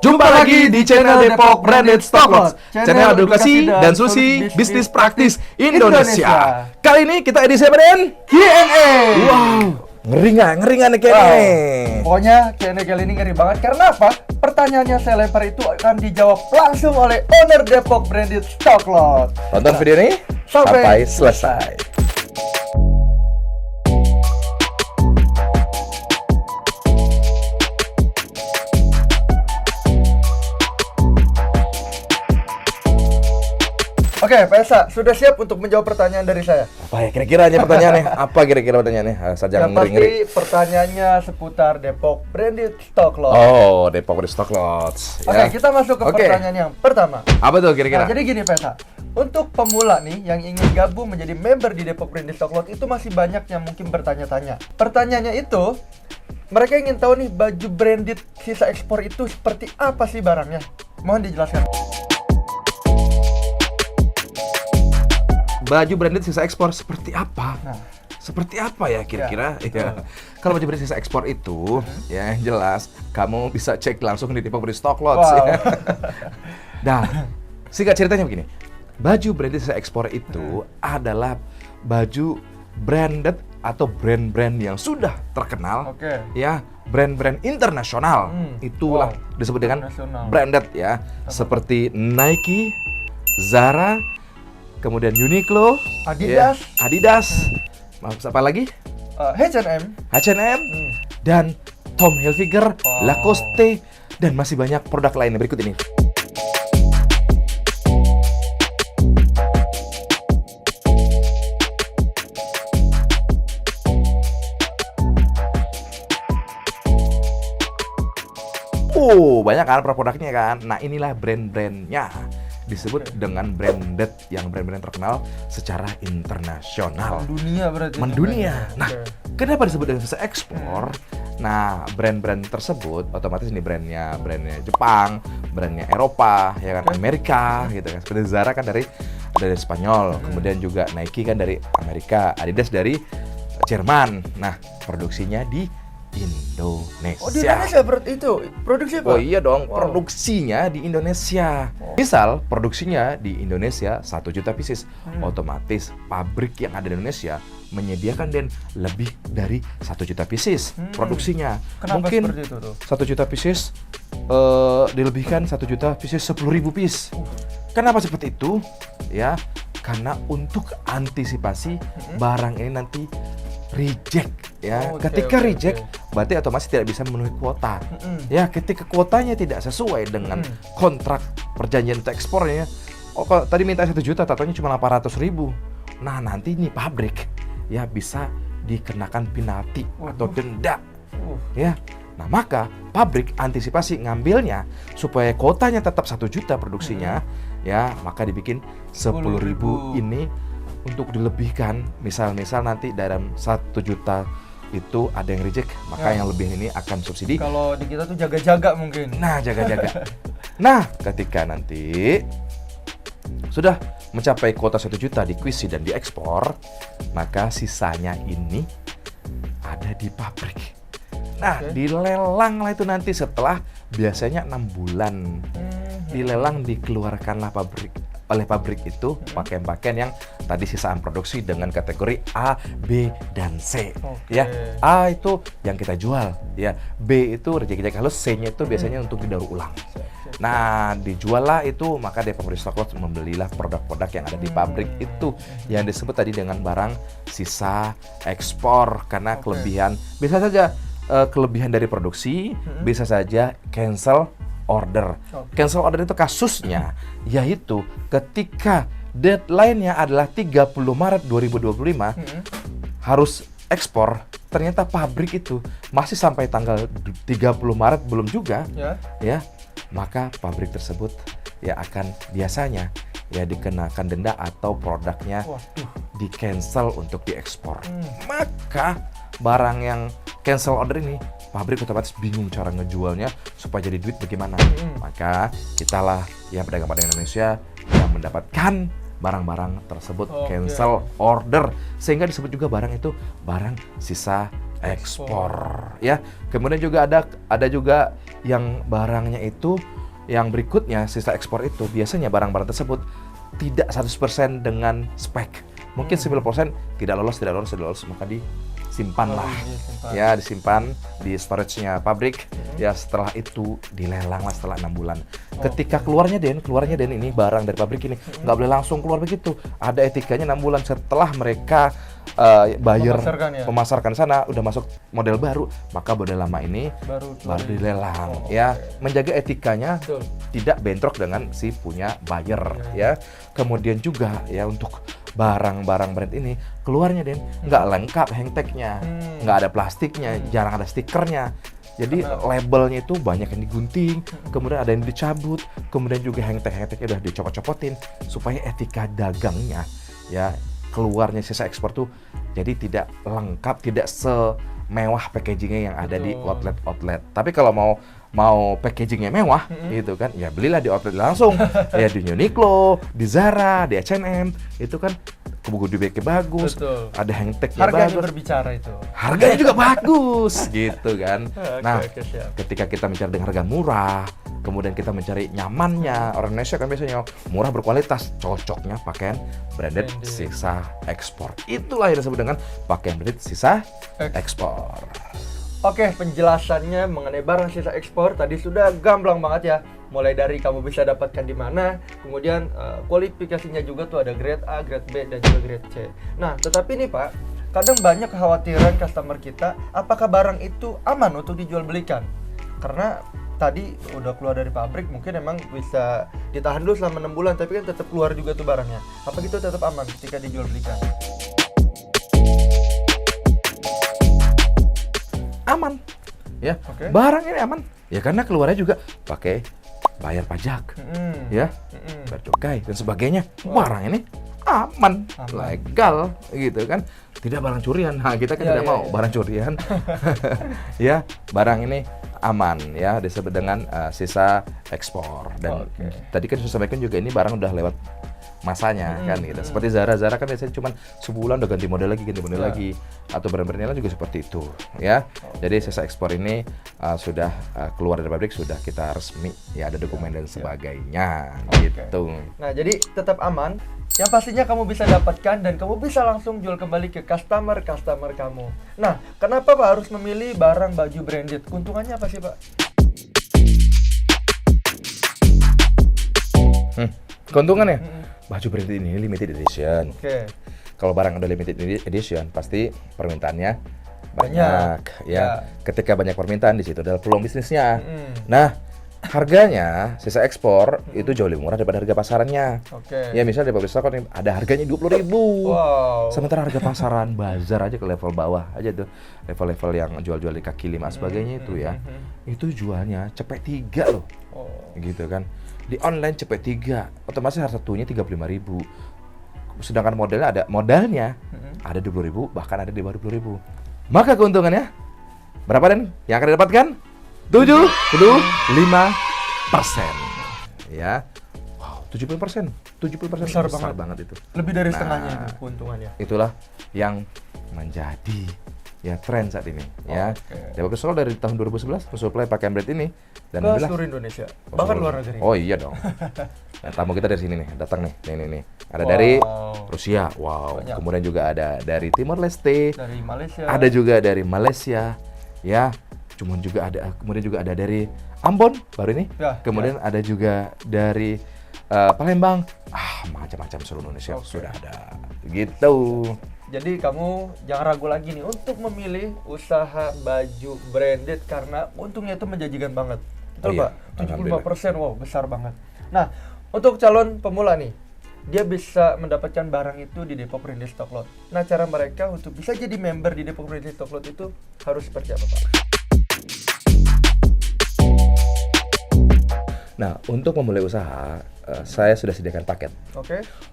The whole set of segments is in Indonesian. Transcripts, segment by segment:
Jumpa lagi di channel Depok Branded Stock Lots, channel edukasi dan solusi bisnis praktis Indonesia. Kali ini kita edisi apa, Den? Q&A. Wow, ngeri nggak nih kayaknya? Pokoknya Q&A kali ini ngeri banget. Karena apa? Pertanyaannya saya lempar itu akan dijawab langsung oleh owner Depok Branded Stock Lots. Tonton video ini sampai selesai. Oke, Pak Esa, sudah siap untuk menjawab pertanyaan dari saya? Apa ya kira-kira pertanyaannya? Apa kira-kira pertanyaannya? Asal jangan Yang pasti ngeri-ngeri. pertanyaannya seputar Depok Branded Stock Lots. Oh, Depok Branded Stock Lots. Oke, kita masuk ke pertanyaan yang pertama. Apa tuh kira-kira? Nah, jadi gini, Pak Esa. Untuk pemula nih yang ingin gabung menjadi member di Depok Branded Stock Lots itu masih banyak yang mungkin bertanya-tanya. Pertanyaannya itu, mereka ingin tahu nih baju branded sisa ekspor itu seperti apa sih barangnya? Mohon dijelaskan. Baju branded sisa ekspor seperti apa? Nah, seperti apa ya kira-kira? Ya, Ya. Kalau baju branded sisa ekspor itu, ya yang jelas kamu bisa cek langsung di Depok Branded Stock Lots. Wow. Ya. Nah, singkat ceritanya begini. Baju branded sisa ekspor itu adalah baju branded atau brand-brand yang sudah terkenal, ya, brand-brand internasional. Itulah disebut dengan branded ya, seperti Nike, Zara, kemudian Uniqlo, Adidas, ya, Adidas, apa lagi? H&M, dan Tommy Hilfiger, Lacoste, dan masih banyak produk lainnya. Berikut ini. Banyak kan produknya kan. Nah, inilah brand-brandnya. Disebut dengan branded, yang brand-brand terkenal secara internasional. Mendunia berarti. Mendunia. Nah, kenapa disebut dengan sisa ekspor? Nah, brand-brand tersebut otomatis ini brandnya Jepang, brandnya Eropa, ya kan, Amerika, gitu kan. Seperti Zara kan dari Spanyol, kemudian juga Nike kan dari Amerika, Adidas dari Jerman. Nah, produksinya di Indonesia. Oh, di Indonesia itu produksi apa? Oh iya dong, produksinya di Indonesia. Misal produksinya di Indonesia 1 juta pieces, otomatis pabrik yang ada di Indonesia menyediakan dan lebih dari 1 juta pieces produksinya. Kenapa mungkin seperti itu tuh? 1 juta pieces dilebihkan 1 juta pieces 10.000 piece. Kenapa seperti itu? Ya, karena untuk antisipasi barang ini nanti reject ya. Ketika reject berarti otomatis tidak bisa memenuhi kuota. Ya, ketika kuotanya tidak sesuai dengan kontrak perjanjian untuk ekspornya. Oh, kalau tadi minta 1 juta, tatanya cuma 800.000. Nah, nanti ini pabrik ya bisa dikenakan penalti atau denda. Ya. Nah, maka pabrik antisipasi ngambilnya supaya kuotanya tetap 1 juta produksinya, ya, maka dibikin 10.000 ini untuk dilebihkan. Misal nanti dalam 1 juta itu ada yang reject, maka yang lebih ini akan subsidi. Kalau di kita tuh jaga-jaga mungkin. Nah, jaga-jaga. Nah, ketika nanti sudah mencapai kuota 1 juta dikuisi dan diekspor, maka sisanya ini ada di pabrik. Nah, dilelang lah itu nanti setelah biasanya 6 bulan. Dilelang, dikeluarkanlah oleh pabrik itu pakaian-pakaian yang tadi sisaan produksi dengan kategori A, B, dan C. Ya, A itu yang kita jual, ya. B itu reject halus, C-nya itu biasanya untuk didaur ulang. Nah, dijuallah itu, maka Depok Branded Stock Lots membelilah produk-produk yang ada di pabrik itu yang disebut tadi dengan barang sisa ekspor. Karena kelebihan, bisa saja kelebihan dari produksi, bisa saja cancel order. Cancel order itu kasusnya yaitu ketika deadline-nya adalah 30 Maret 2025 harus ekspor, ternyata pabrik itu masih sampai tanggal 30 Maret belum juga, ya, maka pabrik tersebut ya akan biasanya ya dikenakan denda atau produknya di cancel untuk diekspor. Maka barang yang cancel order ini pabrik otomatis bingung cara ngejualnya supaya jadi duit bagaimana. Maka kitalah yang pedagang-pedagang Indonesia yang mendapatkan barang-barang tersebut cancel order, sehingga disebut juga barang itu barang sisa ekspor. Ya. Kemudian juga ada juga yang barangnya itu yang berikutnya sisa ekspor itu biasanya barang-barang tersebut tidak 100% dengan spek. Mungkin 90% tidak lolos, maka disimpan lah. Ya, disimpan di storage-nya pabrik. Ya, setelah itu dilelang lah setelah 6 bulan. Ketika keluarnya Den ini barang dari pabrik ini nggak boleh langsung keluar begitu. Ada etikanya 6 bulan setelah mereka buyer memasarkan sana udah masuk model baru, maka model lama ini baru dilelang. Ya, menjaga etikanya tidak bentrok dengan si punya buyer ya. Kemudian juga ya untuk barang-barang brand ini keluarnya Den nggak lengkap hang tag-nya, nggak ada plastiknya, jarang ada stikernya. Jadi labelnya itu banyak yang digunting, kemudian ada yang dicabut, kemudian juga hang tagnya udah dicopot-copotin supaya etika dagangnya ya keluarnya sisa ekspor tuh jadi tidak lengkap, tidak semewah packagingnya yang ada di outlet. Tapi kalau mau packagingnya mewah gitu kan, ya belilah di outlet langsung. Ya di Uniqlo, di Zara, di H&M itu kan kebuku dibeke bagus, ada hang tagnya bagus. Harganya berbicara itu. Harganya juga bagus gitu kan. Nah, ketika kita mencari dengan harga murah, kemudian kita mencari nyamannya, orang Indonesia kan biasanya murah berkualitas, cocoknya pakaian branded sisa ekspor. Itulah yang disebut dengan pakaian branded sisa ekspor. Oke, penjelasannya mengenai barang sisa ekspor tadi sudah gamblang banget ya. Mulai dari kamu bisa dapatkan di mana, kemudian kualifikasinya juga tuh ada grade A, grade B, dan juga grade C. Nah, tetapi nih Pak, kadang banyak kekhawatiran customer kita, apakah barang itu aman untuk dijual belikan? Karena tadi udah keluar dari pabrik, mungkin emang bisa ditahan dulu selama 6 bulan, tapi kan tetap keluar juga tuh barangnya. Apa gitu tetap aman ketika dijual belikan? Aman ya, barang ini aman ya karena keluarnya juga pakai bayar pajak ya, bayar cukai dan sebagainya. Barang ini aman, legal gitu kan, tidak barang curian. Nah, kita kan tidak mau barang curian. Ya, barang ini aman ya, disebut dengan sisa ekspor. Dan tadi kan saya sampaikan juga ini barang udah lewat masanya kan gitu. Seperti Zara kan biasanya cuma sebulan udah ganti model lagi, atau brand-brand lain juga seperti itu ya. Jadi sisa ekspor ini sudah keluar dari pabrik, sudah kita resmi ya, ada dokumen dan sebagainya gitu. Nah, jadi tetap aman. Yang pastinya kamu bisa dapatkan dan kamu bisa langsung jual kembali ke customer kamu. Nah, kenapa Pak harus memilih barang baju branded? Keuntungannya apa sih Pak? Keuntungannya? Baju branded ini limited edition. Kalau barang udah limited edition, pasti permintaannya banyak. Ya. Ketika banyak permintaan, di situ adalah peluang bisnisnya. Nah, harganya sisa ekspor itu jauh lebih murah daripada harga pasarannya. Ya, misalnya di pabrik stokon ada harganya 20.000. Sementara harga pasaran bazar aja ke level bawah aja tuh, level-level yang jual-jual di kaki 5 sebagainya itu ya. Itu jualnya cepet 3 loh. Gitu kan. Di online cepet 3, otomatis harga satunya 35.000. Sedangkan modalnya ada 20.000, bahkan ada di bawah 20.000. Maka keuntungannya berapa Den? Yang akan didapatkan 75%. Ya. Wow, 70%. 70% besar banget itu. Lebih dari setengahnya itu keuntungannya. Itulah yang menjadi ya tren saat ini ya. Depokus Solo dari tahun 2011 mensuplai pakaian brand ini dan ke seluruh Indonesia, bahkan luar negeri. Oh iya dong. Nah, tamu kita dari sini nih, datang nih. Nih. Ada dari Rusia. Wow. Kemudian juga ada dari Timor Leste. Dari Malaysia. Ada juga dari Malaysia. Ya. Kemudian juga ada dari Ambon baru ini. Kemudian ada juga dari Palembang. Macam-macam seluruh Indonesia sudah ada. Gitu. Jadi kamu jangan ragu lagi nih untuk memilih usaha baju branded karena untungnya itu menjanjikan banget. Betul Pak? 75%, wow besar banget. Nah, untuk calon pemula nih, dia bisa mendapatkan barang itu di Depok Branded Stock Lot. Nah, cara mereka untuk bisa jadi member di Depok Branded Stock Lot itu harus seperti apa Pak? Nah, untuk memulai usaha, saya sudah sediakan paket.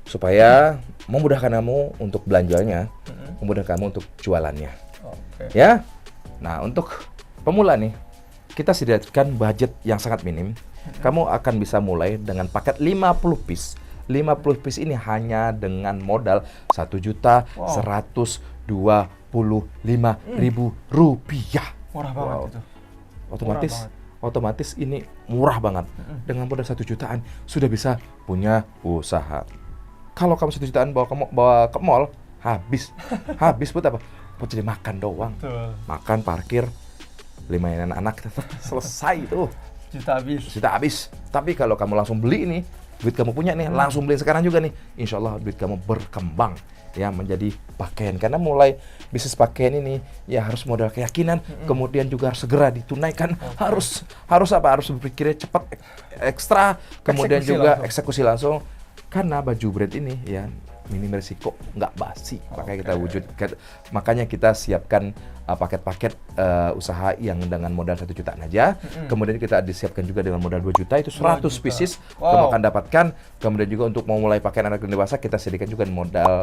Supaya memudahkan kamu untuk belanjanya, memudahkan kamu untuk jualannya. Ya. Nah, untuk pemula nih, kita sediakan budget yang sangat minim. Kamu akan bisa mulai dengan paket 50 piece. 50 piece ini hanya dengan modal 1.120.000 Rp45.000. Murah banget itu. Otomatis Murah otomatis ini murah banget. Dengan modal 1 jutaan sudah bisa punya usaha. Kalau kamu 1 jutaan bawa ke mall, habis buat apa? Buat jadi makan doang. Betul. Makan, parkir, 5 anak selesai tuh. Juta habis. Tapi kalau kamu langsung beli ini, duit kamu punya nih, langsung beli sekarang juga nih, insya Allah duit kamu berkembang ya menjadi pakaian. Karena mulai bisnis pakaian ini ya harus modal keyakinan, kemudian juga harus segera ditunaikan, harus berpikirnya cepat, ekstra, kemudian juga eksekusi langsung. Karena baju brand ini ya minim risiko, nggak basi, makanya kita wujudkan, makanya kita siapkan paket-paket usaha yang dengan modal 1 jutaan aja, kemudian kita disiapkan juga dengan modal 2 juta, itu 100 pieces kamu akan dapatkan, kemudian juga untuk mau mulai pakaian anak dan dewasa kita sediakan juga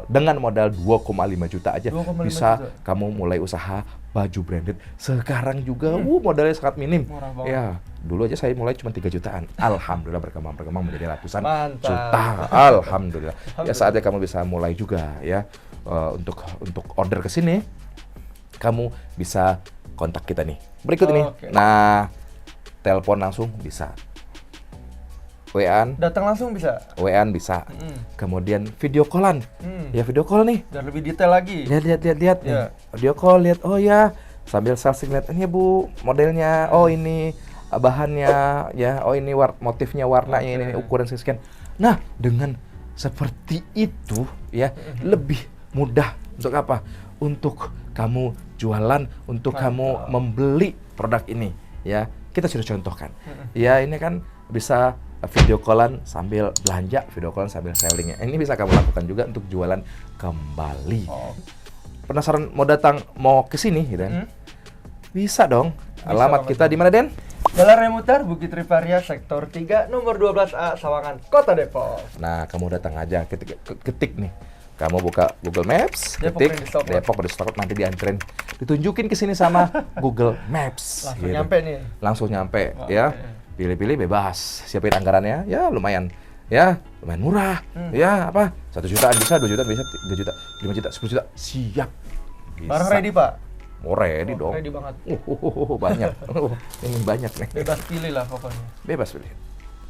dengan modal 2,5 juta aja, bisa kamu mulai usaha baju branded. Sekarang juga modalnya sangat minim, ya dulu aja saya mulai cuma 3 jutaan, alhamdulillah berkembang menjadi ratusan juta, alhamdulillah. Ya saatnya kamu bisa mulai juga ya, untuk order ke sini kamu bisa kontak kita nih berikut ini. Nah, telepon langsung bisa, WA-an datang langsung bisa, WA-an bisa, kemudian video callan, ya video call nih dan lebih detail lagi, lihat nih, video call, lihat, oh ya sambil salsing, lihat ini Bu modelnya, oh ini bahannya ya, oh ini motifnya, warnanya, ini ukuran sekian. Nah, dengan seperti itu ya lebih mudah untuk apa? Untuk kamu jualan, untuk kamu membeli produk ini ya. Kita sudah contohkan. Ya, ini kan bisa video callan sambil belanja, video callan sambil sellingnya. Ini bisa kamu lakukan juga untuk jualan kembali. Penasaran mau ke sini gitu kan? Bisa dong. Alamat kita di mana, Den? Jalan Remutar, Bukit Rivaria, Sektor 3, nomor 12A, Sawangan, Kota Depok. Nah, kamu datang aja, ketik nih. Kamu buka Google Maps, Depok ketik Depok Branded Stock Lot, nanti dianterin, ditunjukin ke sini sama Google Maps. Langsung nyampe nih. Langsung nyampe ya. Pilih-pilih bebas, siapin anggarannya, ya lumayan murah. Ya apa? 1 jutaan bisa, 2 jutaan bisa, 3 juta, 5 juta, 10 juta, siap. Bisa. Barang ready, Pak? Oh, ready dong. Ready banget. Banyak. Ini banyak nih. Bebas pilih lah pokoknya. Bebas pilih.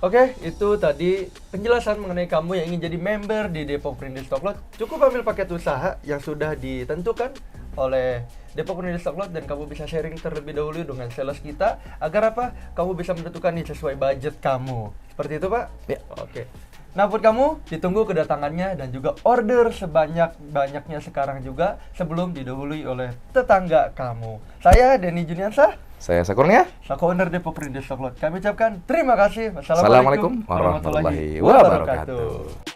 Oke, itu tadi penjelasan mengenai kamu yang ingin jadi member di Depok Branded Stock Lot. Cukup ambil paket usaha yang sudah ditentukan oleh Depok Branded Stock Lot dan kamu bisa sharing terlebih dahulu dengan sales kita agar apa? Kamu bisa menentukan nih sesuai budget kamu. Seperti itu, Pak? Ya. Oke. Nah, buat kamu ditunggu kedatangannya dan juga order sebanyak-banyaknya sekarang juga sebelum didahului oleh tetangga kamu. Saya Denny Juniansah. Saya Sakurnia, selaku owner Depok Branded Stock Lot. Kami ucapkan terima kasih. Assalamualaikum warahmatullahi wabarakatuh.